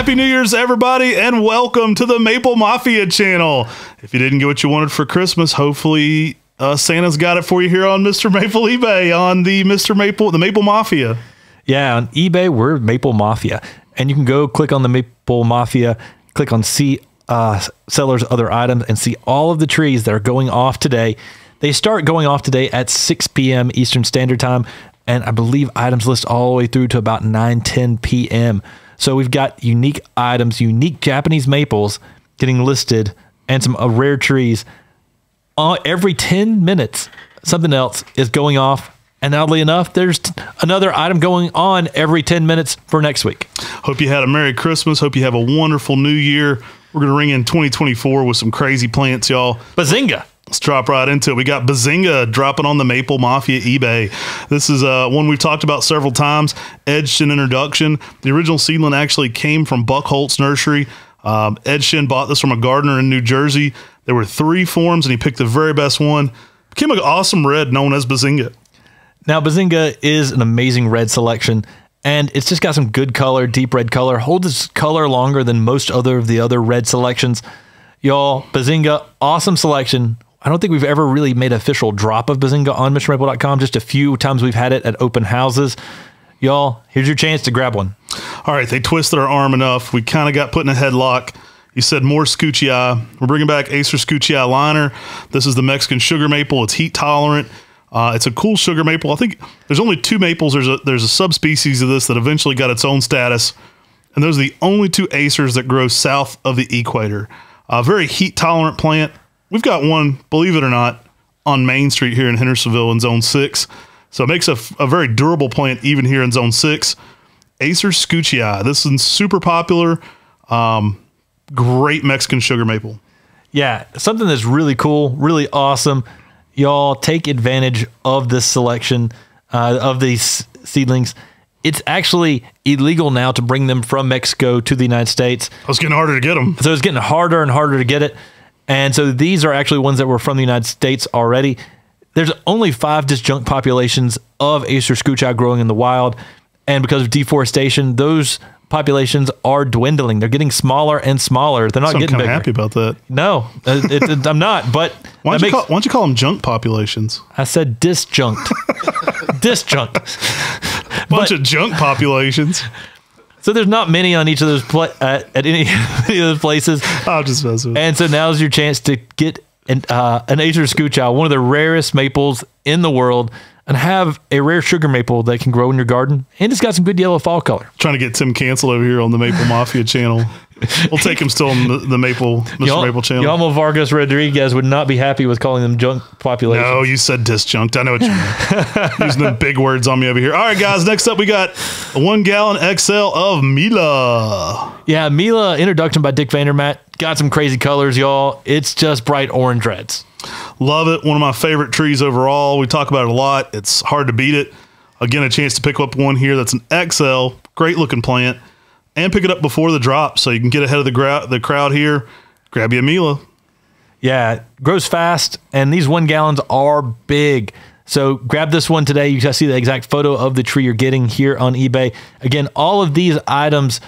Happy New Year's, everybody, and welcome to the Maple Mafia channel. If you didn't get what you wanted for Christmas, hopefully Santa's got it for you here on MrMaple eBay on the the Maple Mafia. Yeah, on eBay, we're Maple Mafia. And you can go click on the Maple Mafia, click on see sellers other items, and see all of the trees that are going off today. They start going off today at 6 p.m. Eastern Standard Time, and I believe items list all the way through to about 9-10 p.m. So we've got unique items, unique Japanese maples getting listed, and some rare trees. Every 10 minutes, something else is going off. And oddly enough, there's another item going on every 10 minutes for next week. Hope you had a Merry Christmas. Hope you have a wonderful New Year. We're going to ring in 2024 with some crazy plants, y'all. Bazinga! Let's drop right into it. We got Bazinga dropping on the Maple Mafia eBay. This is one we've talked about several times. Edshin introduction. The original seedling actually came from Buckholtz Nursery. Edshin bought this from a gardener in New Jersey. There were 3 forms, and he picked the very best one. Became an awesome red known as Bazinga. Now, Bazinga is an amazing red selection, and it's just got some good color, deep red color. Holds its color longer than most of the other red selections. Y'all, Bazinga, awesome selection. I don't think we've ever really made an official drop of Bazinga on MrMaple.com. Just a few times we've had it at open houses. Y'all, here's your chance to grab one. All right, they twisted our arm enough. We kind of got put in a headlock. You said more Scoochie Eye. We're bringing back Acer Scoochie Eye Liner. This is the Mexican sugar maple. It's heat tolerant. It's a cool sugar maple. I think there's only 2 maples. There's a subspecies of this that eventually got its own status. And those are the only 2 acers that grow south of the equator. A very heat tolerant plant. We've got one, believe it or not, on Main Street here in Hendersonville in Zone 6. So it makes a very durable plant even here in Zone 6. Acer Scoochie Eye. This is super popular. Great Mexican sugar maple. Yeah, something that's really cool, really awesome. Y'all take advantage of this selection of these seedlings. It's actually illegal now to bring them from Mexico to the United States. It's getting harder to get them. So it's getting harder and harder to get it. And so these are actually ones that were from the United States already. There's only 5 disjunct populations of Acer Scoochie Eye growing in the wild. And because of deforestation, those populations are dwindling. They're getting smaller and smaller. They're not getting bigger. I'm happy about that. No, I'm not. But why don't you call them junk populations? I said disjunct. Disjunct. Bunch of junk populations. So there's not many on each of those at any of those places. I'll just mess with it. And so now's your chance to get an Acer Scoochie Eye, one of the rarest maples in the world, and have a rare sugar maple that can grow in your garden. And it's got some good yellow fall color. Trying to get Tim canceled over here on the Maple Mafia channel. We'll take him still on the Maple, MrMaple channel. Yalmo Vargas Rodriguez would not be happy with calling them junk populations. No, you said disjunct. I know what you mean. Using them big words on me over here. All right, guys, next up we got a 1 gallon XL of Mila. Yeah, Mila, introduction by Dick Vandermatt. Got some crazy colors, y'all. It's just bright orange reds. Love it. One of my favorite trees overall. We talk about it a lot. It's hard to beat it. Again, a chance to pick up one here that's an XL. Great looking plant. And pick it up before the drop so you can get ahead of the crowd here. Grab you a Mila. Yeah, grows fast, and these 1 gallons are big. So grab this one today. You can see the exact photo of the tree you're getting here on eBay. Again, all of these items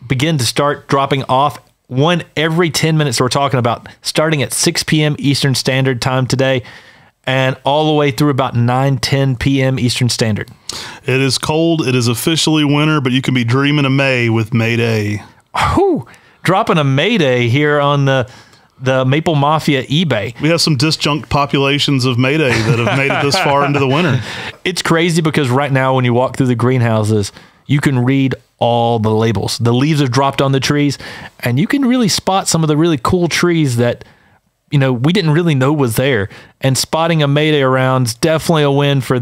begin to start dropping off one every 10 minutes. We're talking about starting at 6 p.m. Eastern Standard Time today and all the way through about 9-10 p.m. Eastern Standard. It is cold. It is officially winter, but you can be dreaming of May with Mayday. Whew, dropping a Mayday here on the Maple Mafia eBay. We have some disjunct populations of Mayday that have made it this far into the winter. It's crazy because right now when you walk through the greenhouses, you can read all the labels. The leaves have dropped on the trees, and you can really spot some of the really cool trees that we didn't really know was there. And spotting a Mayday around is definitely a win for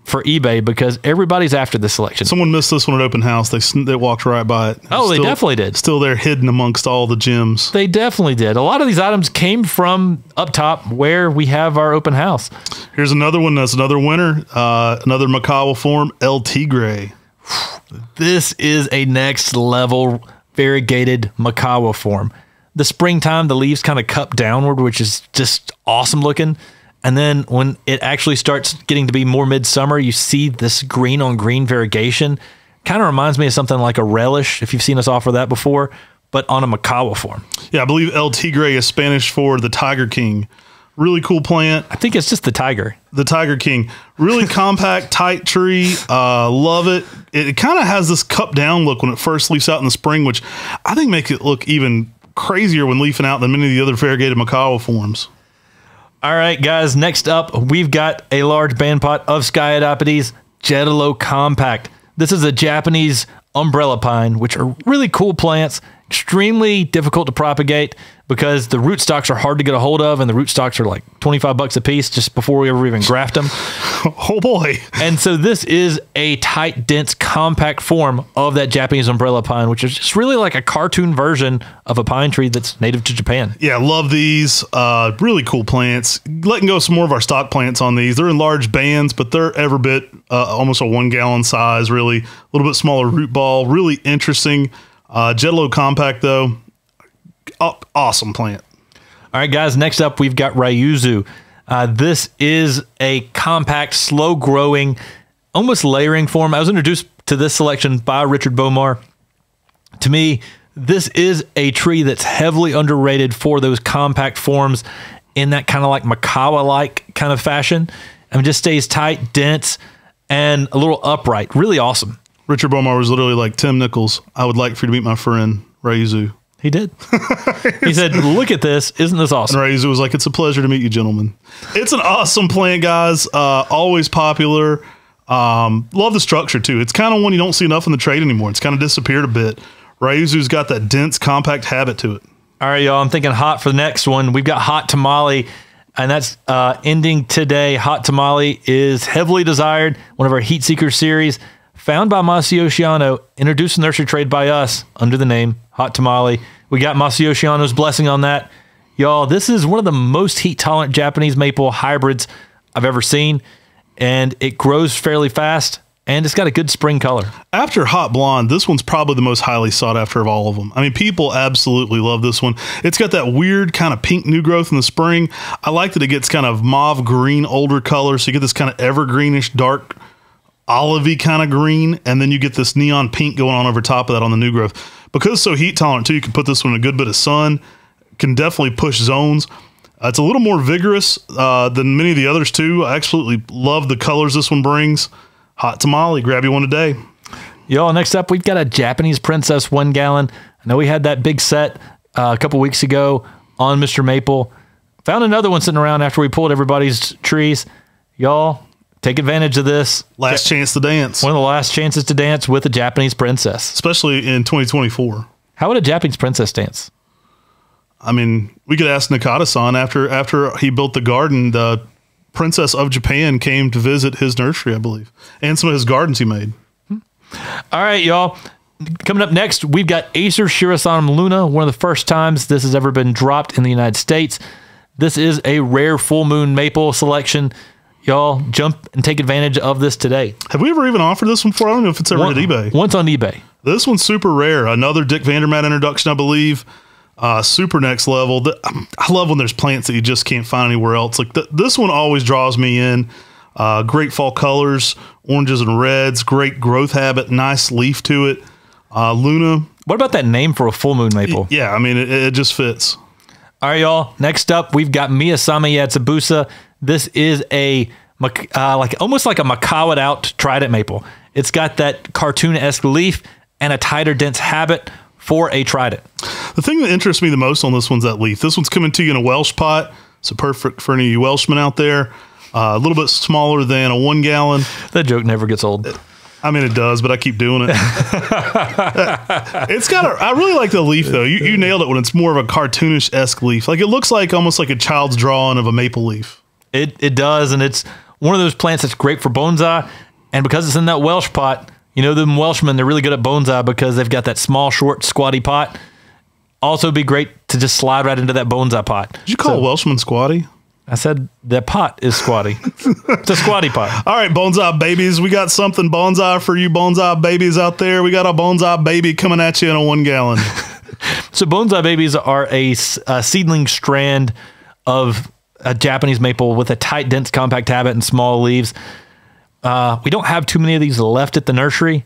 for eBay because everybody's after this selection. Someone missed this one at open house. They walked right by it. Oh, they definitely did. Still there hidden amongst all the gems. They definitely did. A lot of these items came from up top where we have our open house. Here's another one. That's another winner. Another Macawa form, El Tigre. This is a next level variegated Macawa form. The springtime, the leaves kind of cup downward, which is just awesome looking. And then when it actually starts getting to be more midsummer, you see this green on green variegation. Kind of reminds me of something like a relish, if you've seen us offer that before, but on a macawa form. Yeah, I believe El Tigre is Spanish for the Tiger King. Really cool plant. I think it's just the tiger. The Tiger King. Really compact, tight tree. Love it. It kind of has this cup down look when it first leaves out in the spring, which I think makes it look even crazier when leafing out than many of the other variegated macawa forms. All right, guys. Next up, we've got a large band pot of Sciadopitys Jetalo Compact. This is a Japanese umbrella pine, which are really cool plants, extremely difficult to propagate because the rootstocks are hard to get a hold of, and the rootstocks are like $25 a piece just before we ever even graft them. Oh boy. And so this is a tight, dense, compact form of that Japanese umbrella pine, which is just really like a cartoon version of a pine tree that's native to Japan. Yeah, love these. Really cool plants. Letting go some more of our stock plants on these. They're in large bands, but they're every bit almost a 1 gallon size, really. A little bit smaller root ball. Really interesting. Jetalo Compact, though, awesome plant. All right, guys, next up, we've got Ryuzu. This is a compact, slow-growing, almost layering form. I was introduced to this selection by Richard Bomar. To me, this is a tree that's heavily underrated for those compact forms in that kind of like macawa-like kind of fashion. I mean, just stays tight, dense, and a little upright. Really awesome. Richard Bomar was literally like, Tim Nichols, I would like for you to meet my friend, Ryuzu. He did. He said, look at this. Isn't this awesome? And Ryuzu was like, it's a pleasure to meet you, gentlemen. It's an awesome plant, guys. Always popular. Love the structure, too. It's kind of one you don't see enough in the trade anymore. It's kind of disappeared a bit. Ryuzu's got that dense, compact habit to it. All right, y'all. I'm thinking hot for the next one. We've got Hot Tamale, and that's ending today. Hot Tamale is heavily desired, one of our Heat Seeker series, found by Masayoshiano, introduced in nursery trade by us under the name Hot Tamale. We got Masayoshiano's blessing on that. Y'all, this is one of the most heat-tolerant Japanese maple hybrids I've ever seen, and it grows fairly fast, and it's got a good spring color. After Hot Blonde, this one's probably the most highly sought after of all of them. I mean, people absolutely love this one. It's got that weird kind of pink new growth in the spring. I like that it gets kind of mauve green, older color, so you get this kind of evergreenish, dark, olivey kind of green, and then you get this neon pink going on over top of that on the new growth. Because it's so heat tolerant too, you can put this one in a good bit of sun, can definitely push zones. It's a little more vigorous than many of the others too. I absolutely love the colors this one brings. Hot Tamale, grab you one today. Y'all, next up, we've got a Japanese Princess 1 gallon. I know we had that big set a couple weeks ago on MrMaple. Found another one sitting around after we pulled everybody's trees. Y'all, take advantage of this. Last chance to dance. One of the last chances to dance with a Japanese princess. Especially in 2024. How would a Japanese princess dance? I mean, we could ask Nakata-san. After he built the garden, the princess of Japan came to visit his nursery, I believe, and some of his gardens he made. All right, y'all. Coming up next, we've got Acer Shirasanum Luna, one of the first times this has ever been dropped in the United States. This is a rare full moon maple selection. Y'all jump and take advantage of this today. Have we ever even offered this one before? I don't know if it's ever hit eBay. Once on eBay. This one's super rare. Another Dick Vandermatt introduction, I believe. Super next level. I love when there's plants that you just can't find anywhere else. Like this one always draws me in. Great fall colors, oranges and reds, great growth habit, nice leaf to it. Luna. What about that name for a full moon maple? Yeah, I mean, it just fits. All right, y'all. Next up, we've got Miyasama Yatsubusa. This is a almost like a macawa'd out trident maple. It's got that cartoon-esque leaf and a tighter, dense habit for a trident. The thing that interests me the most on this one's that leaf. This one's coming to you in a Welsh pot, so perfect for any of you Welshmen out there. A little bit smaller than a 1 gallon. That joke never gets old. I mean, it does, but I keep doing it. It's got I really like the leaf, though. You nailed it when it's more of a cartoonish-esque leaf. Like, it looks like almost like a child's drawing of a maple leaf. It does, and it's one of those plants that's great for bonsai. And because it's in that Welsh pot, you know, them Welshmen, they're really good at bonsai because they've got that small, short, squatty pot. Also be great to just slide right into that bonsai pot. Did you call Welshman squatty? I said the pot is squatty. It's a squatty pot. All right, bonsai babies. We got something bonsai for you bonsai babies out there. We got a bonsai baby coming at you in a 1 gallon. So bonsai babies are a seedling strand of a Japanese maple with a tight, dense, compact habit and small leaves. We don't have too many of these left at the nursery.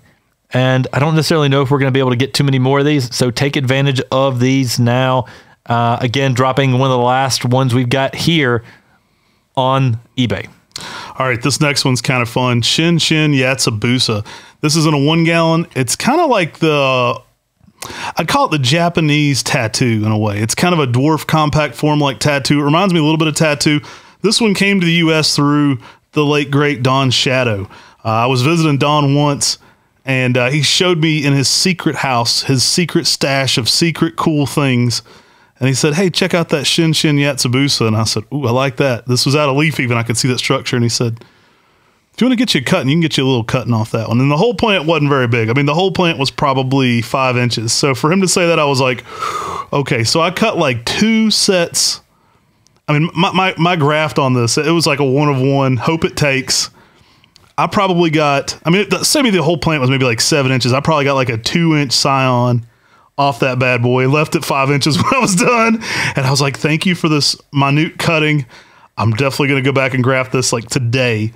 And I don't necessarily know if we're going to be able to get too many more of these. So take advantage of these now. Again, dropping one of the last ones we've got here on eBay. All right, this next one's kind of fun. Shin Shin Yatsubusa. This is in a 1 gallon. It's kind of like I'd call it the Japanese tattoo in a way. It's kind of a dwarf compact form like tattoo. It reminds me a little bit of tattoo. This one came to the U.S. through the late, great Don Shadow. I was visiting Don once, and he showed me in his secret house, his secret stash of secret cool things. And he said, hey, check out that Shin Shin Yatsubusa. And I said, ooh, I like that. This was out of leaf even. I could see that structure. And he said, if you want to get you a cutting, you can get you a little cutting off that one. And the whole plant wasn't very big. I mean, the whole plant was probably 5 inches. So for him to say that, I was like, okay. So I cut like 2 sets. I mean, my graft on this, it was like a 1 of 1. Hope it takes. I probably got, I mean, say the whole plant was maybe like 7 inches. I probably got like a 2-inch scion off that bad boy, left it 5 inches when I was done. And I was like, thank you for this minute cutting. I'm definitely going to go back and graft this like today.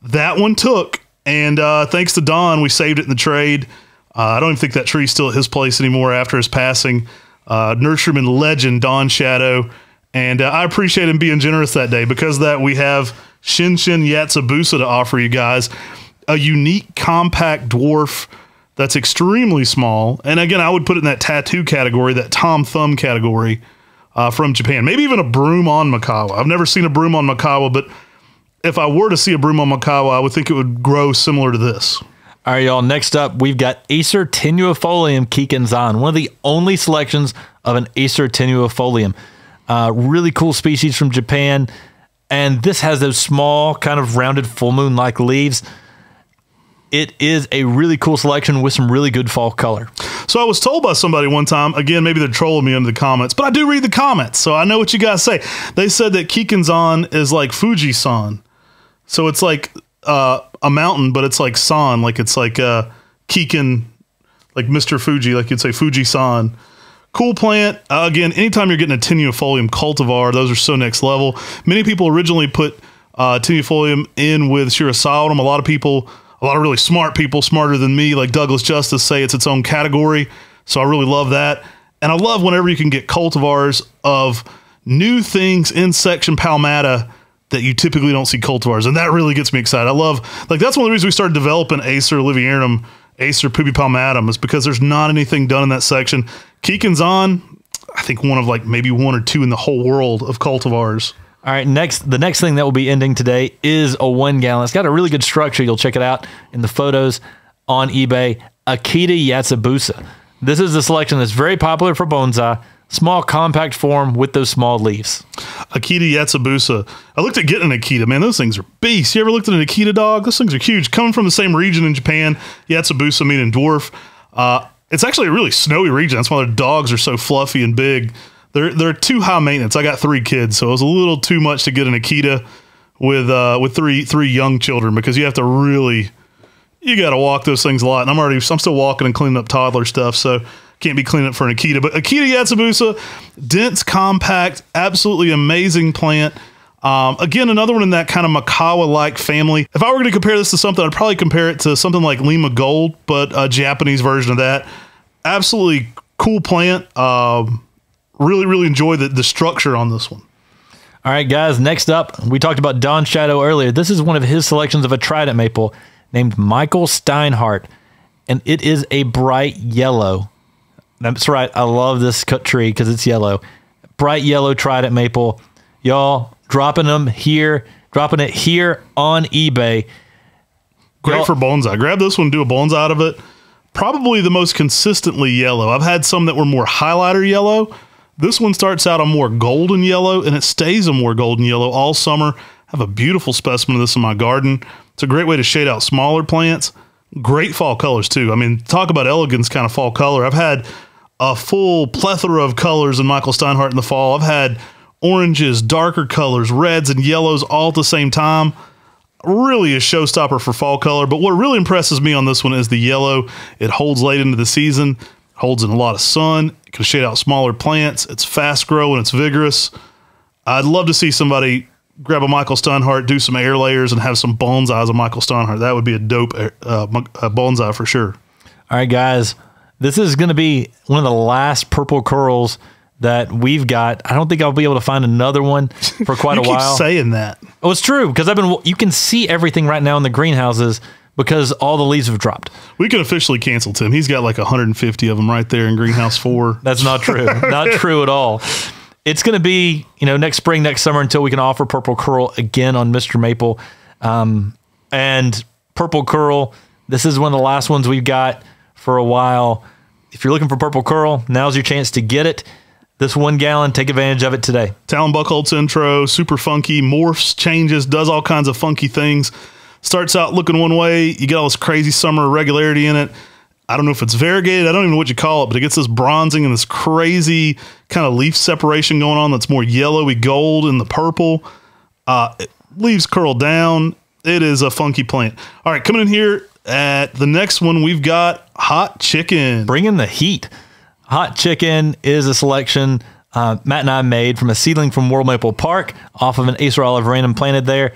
That one took, and thanks to Don, we saved it in the trade. I don't even think that tree's still at his place anymore after his passing. Nurseryman legend, Don Shadow. And I appreciate him being generous that day. Because of that, we have Shin Shin Yatsubusa to offer you guys. A unique compact dwarf that's extremely small. And again, I would put it in that tattoo category, that Tom Thumb category from Japan. Maybe even a broom on Makawa. I've never seen a broom on Makawa, but if I were to see a broom on Makawa, I would think it would grow similar to this. All right, y'all. Next up, we've got Acer tenuifolium Kikinzan, one of the only selections of an Acer tenuifolium. Really cool species from Japan. And this has those small, kind of rounded full moon-like leaves. It is a really cool selection with some really good fall color. So I was told by somebody one time, again, maybe they're trolling me into the comments, but I do read the comments, so I know what you guys say. They said that Kikinzan is like Fuji-san. So it's like a mountain, but it's like san, like it's like Kikin, like Mr. Fuji, like you'd say Fuji-san. Cool plant. Again, anytime you're getting a tenuifolium cultivar, those are so next level. Many people originally put tenuifolium in with Shirosaurum. A lot of really smart people, smarter than me, like Douglas Justice, say it's its own category. So I really love that. And I love whenever you can get cultivars of new things in section palmata that you typically don't see cultivars. And that really gets me excited. I love, like, that's one of the reasons we started developing Acer livianum, Acer pubipalmatum, is because there's not anything done in that section. Kikinzan, I think one of like maybe 1 or 2 in the whole world of cultivars. All right, the next thing that will be ending today is a 1 gallon. It's got a really good structure. You'll check it out in the photos on eBay. Akita Yatsubusa. This is a selection that's very popular for bonsai. Small, compact form with those small leaves. Akita Yatsubusa. I looked at getting an Akita. Man, those things are beasts. You ever looked at an Akita dog? Those things are huge. Coming from the same region in Japan, Yatsubusa meaning dwarf. It's actually a really snowy region. That's why their dogs are so fluffy and big. They're too high maintenance. I got 3 kids, so it was a little too much to get an Akita with three young children, because you have to really, you got to walk those things a lot. And I'm still walking and cleaning up toddler stuff, so can't be cleaning up for an Akita. But Akita Yatsubusa, dense, compact, absolutely amazing plant. Again, another one in that kind of Makawa-like family. If I were going to compare this to something, I'd probably compare it to something like Lima Gold, but a Japanese version of that. Absolutely cool plant. Really, really enjoy the structure on this one. All right, guys, next up, we talked about Don Shadow earlier. This is one of his selections of a trident maple named Michael Steinhardt, and it is a bright yellow. That's right. I love this cut tree because it's yellow. Bright yellow trident maple. Y'all, dropping it here on eBay. Great for bonsai. Grab this one, do a bonsai out of it. Probably the most consistently yellow. I've had some that were more highlighter yellow. This one starts out a more golden yellow, and it stays a more golden yellow all summer. I have a beautiful specimen of this in my garden. It's a great way to shade out smaller plants. Great fall colors, too. I mean, talk about elegance kind of fall color. I've had a full plethora of colors in Michael Steinhardt in the fall. I've had oranges, darker colors, reds, and yellows all at the same time. Really a showstopper for fall color. But what really impresses me on this one is the yellow. It holds late into the season, holds in a lot of sun. It can shade out smaller plants. It's fast growing. It's vigorous. I'd love to see somebody grab a Michael Steinhardt, do some air layers, and have some bonsais of Michael Steinhardt. That would be a dope bonsai for sure. All right, guys, this is going to be one of the last purple curls that we've got. I don't think I'll be able to find another one for quite a while. Keep saying that. Oh, it's true, because you can see everything right now in the greenhouses because all the leaves have dropped. We can officially cancel Tim. He's got like 150 of them right there in greenhouse 4. That's not true. Not true at all. It's going to be, next spring, next summer until we can offer purple curl again on Mr. Maple. And purple curl, this is one of the last ones we've got for a while. If you're looking for purple curl, now's your chance to get it. This 1 gallon, take advantage of it today. Talon Buckholtz intro, super funky, morphs, changes, does all kinds of funky things. Starts out looking one way, you get all this crazy summer regularity in it. I don't know if it's variegated, I don't even know what you call it, but it gets this bronzing and this crazy kind of leaf separation going on that's more yellowy gold in the purple. Leaves curl down. It is a funky plant. All right, coming in here at the next one, we've got Hot Chicken. Bring in the heat. Hot Chicken is a selection Matt and I made from a seedling from World Maple Park off of an Acer olive random planted there.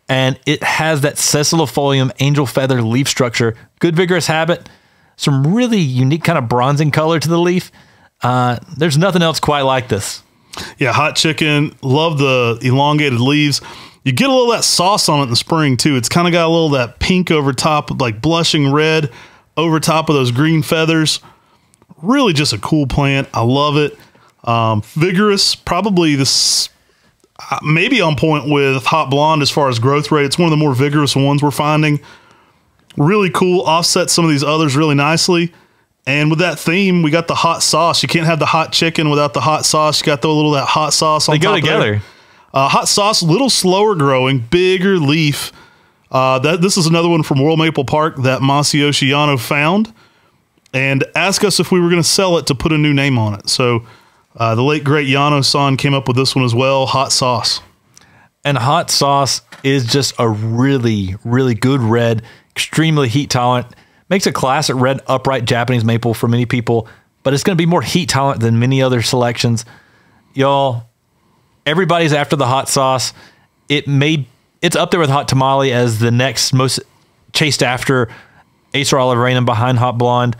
And it has that sessilifolium angel feather leaf structure. Good vigorous habit. Some really unique kind of bronzing color to the leaf. There's nothing else quite like this. Yeah, Hot Chicken. Love the elongated leaves. You get a little of that sauce on it in the spring, too. It's kind of got a little of that pink over top, like blushing red over top of those green feathers. Really just a cool plant. I love it. Vigorous. Probably this... maybe on point with Hot Blonde as far as growth rate. It's one of the more vigorous ones we're finding. Really cool. Offsets some of these others really nicely. And with that theme, we got the hot sauce. You can't have the hot chicken without the hot sauce. You got the little that hot sauce on top. They go together. Hot sauce, a little slower growing, bigger leaf. This is another one from World Maple Park that Masayoshi Yano found and asked us if we were going to sell it to put a new name on it. So the late, great Yano-san came up with this one as well, Hot Sauce. And Hot Sauce is just a really, really good red, extremely heat tolerant. Makes a classic red upright Japanese maple for many people, but it's going to be more heat tolerant than many other selections. Y'all, everybody's after the Hot Sauce. It's up there with Hot Tamale as the next most chased after Acer Olive Random behind Hot Blonde.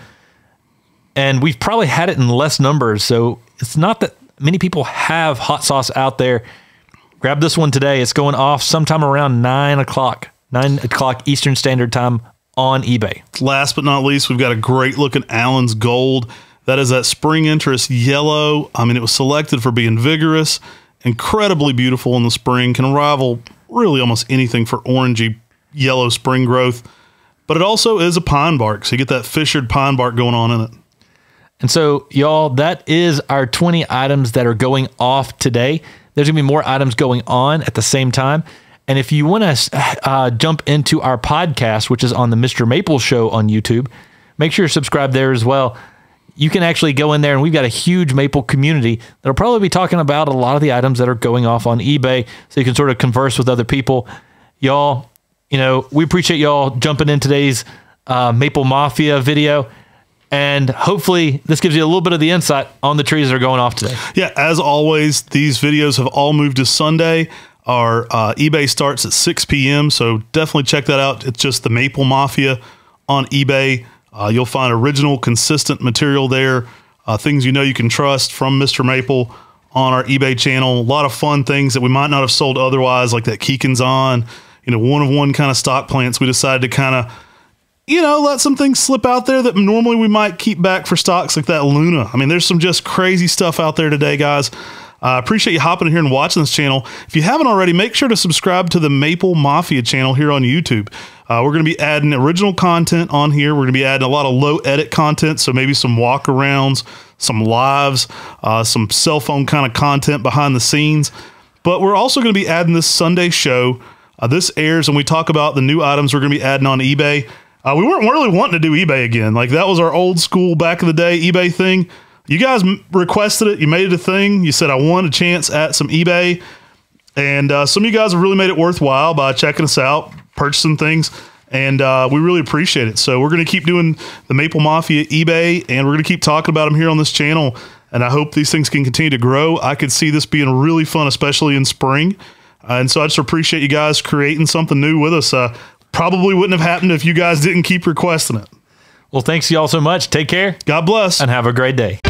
And we've probably had it in less numbers, so it's not that many people have Hot Sauce out there. Grab this one today. It's going off sometime around 9 o'clock Eastern Standard Time on eBay. Last but not least, we've got a great looking Allen's Gold. That is that spring interest yellow. I mean, it was selected for being vigorous, incredibly beautiful in the spring, can rival really almost anything for orangey yellow spring growth. But it also is a pine bark, so you get that fissured pine bark going on in it. And so, y'all, that is our 20 items that are going off today. There's going to be more items going on at the same time. And if you want to jump into our podcast, which is on the Mr. Maple Show on YouTube, make sure you're subscribed there as well. You can actually go in there, and we've got a huge maple community that'll probably be talking about a lot of the items that are going off on eBay, so you can sort of converse with other people. Y'all, we appreciate y'all jumping in today's Maple Mafia video. And hopefully this gives you a little bit of the insight on the trees that are going off today. Yeah, as always, these videos have all moved to Sunday. Our eBay starts at 6 p.m., so definitely check that out. It's just the Maple Mafia on eBay. You'll find original, consistent material there, things you can trust from Mr. Maple on our eBay channel. A lot of fun things that we might not have sold otherwise, like that Kikenzan, one-of-one kind of stock plants. We decided to kind of let some things slip out there that normally we might keep back for stocks like that Luna. I mean, there's some just crazy stuff out there today, guys. I appreciate you hopping in here and watching this channel. If you haven't already, make sure to subscribe to the Maple Mafia channel here on YouTube. We're going to be adding original content on here. We're going to be adding a lot of low edit content, so maybe some walk-arounds, some lives, some cell phone kind of content behind the scenes. But we're also going to be adding this Sunday show. This airs, and we talk about the new items we're going to be adding on eBay. We weren't really wanting to do eBay again. Like, that was our old school back in the day eBay thing. You guys requested it. You made it a thing. You said, I want a chance at some eBay. And some of you guys have really made it worthwhile by checking us out, purchasing things. And we really appreciate it. So we're going to keep doing the Maple Mafia eBay, and we're going to keep talking about them here on this channel. And I hope these things can continue to grow. I could see this being really fun, especially in spring. And so I just appreciate you guys creating something new with us. Probably wouldn't have happened if you guys didn't keep requesting it. Well, thanks y'all so much. Take care God bless. and have a great day.